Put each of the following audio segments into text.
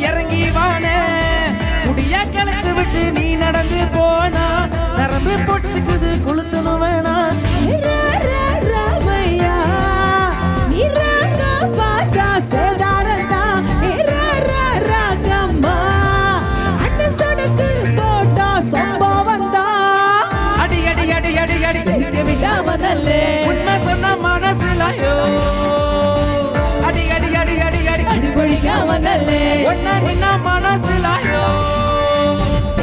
இறங்கி வானே முடிய கலைச்சு விட்டு நீ நடந்து போனா நரம்பு பொச்சுக்குது கொளுத்தணும் வேணா ராமையா நீராங்க பாட்டா சேதாரண்டா ராகம்மா அண்ணன் சொடக்கு போட்டா சம்பவந்தா அடி அடி அடி அடி அடி விடாமதல்லே உண்மை சொன்ன மனசுலையோ அடி அடி அடி அடி அடி அடி பொழிக்காமதல்லே ஒன்ன நின்ன மனசுலையோ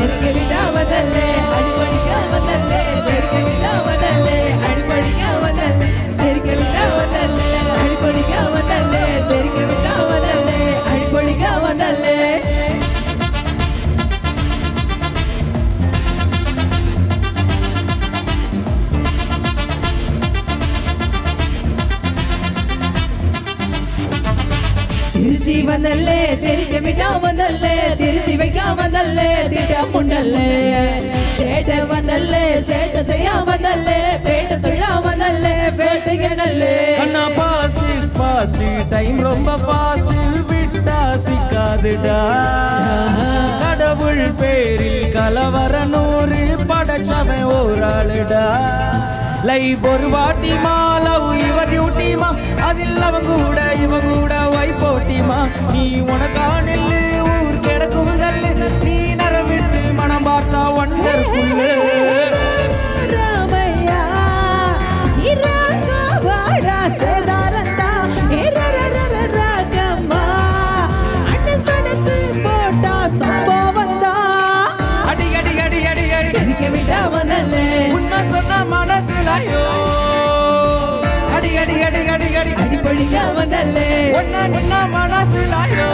எனக்கு விடாமதல்லே அடி பொழிக்காமதல்லே எனக்கு விடாமதல்லே அடி பொழிக்காமதல்லே எனக்கு விடாமதல்லே அடி பொழிக்காமதல்லே எனக்கு விடாமதல்லே அடி பொழிக்காமதல்லே திருச்சி வந்தல்லே தெரிக்க விடாமதல்லே திருச்சி வைக்காமதல்லே திட்டாமுண்டல்லே சேட்ட வந்தல்லே சேட்ட செய்யாமதல்லே பேட்ட தொழாமதல்லே பேட்ட கிடல்லே அண்ணா பாஸ்ட் டைம் ரொம்ப பாஸ்ட் விட்டா சிக்காதுடா கடவுள் பேரில் கலவர 100 படைச்சவன் ஓராளுடா லைவ் ஒரு வாட்டிமா லவ் இவர் டியூட்டிமா அதில் அவன் கூட இவன் கூட வை போட்டிமா நீ உனக்கானில் ஊர் கிடக்கும் நல்லு நீ நரவிட்டு மனம் பார்த்தா ஒன்றர்க்குள்ளு ராமையா இராங்க வாடா சேதாரண்டா ராகம்மா அண்ணன் சொடக்கு போட்டா சம்பவந்தா அடி அடி அடி அடி அடி எனக்கு விடாமதல்லே உண்மை சொன்ன மனசுலையோ அடி அடி அடி அடி அடி அடி பொழிக்காமதல்லே ஒன்ன நின்ன மனசுலையோ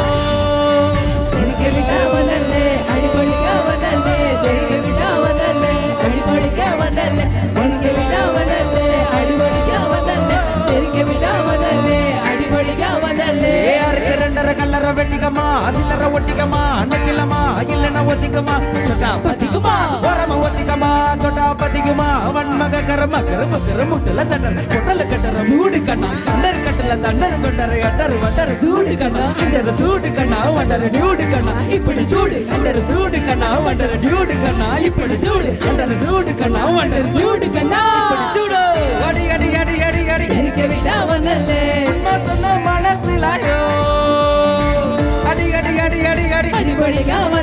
எனக்கு விடாமதல்லே அடி பொழிக்காமதல்லே எனக்கு விடாமதல்லே அடி பொழிக்காமதல்லே எனக்கு விடாமதல்லே அடி பொழிக்காமதல்லே எனக்கு விடாமதல்லே அடி பொழிக்காமதல்லே ஏருக்கு 2.5 கல்லற வெட்டிக்கமா சில்லற ஒட்டிக்கமா அன்னக்கில்லமா இல்லன ஒத்திக்கமா சொட்டா பத்திக்குமா வரம ஒத்திக்கமா தொட்டா பத்திக்குமா வன்மக கரம கரம முட்டல தண்டன கொட்டல கட்டற சூடு கண்ணா அண்டர் கட்டல தண்டர் கொண்டற அண்டர் வண்டர் சூடு கண்ணா அண்டர் சூடு கண்ணா வண்டர் சூடு கண்ணா இப்படி சூடு அண்டர் சூடு கண்ணா வண்டர் சூடு கண்ணா இப்படி சூடு அண்டர் சூடு கண்ணா வண்டர் சூடு கண்ணா இப்படி சூடு அடி அடி அடி அடி அடி எனக்கு விடாமதல்லே உண்மை சொன்ன மனசுலையோ அடி அடி அடி அடி அடி அடி பொழிக்காம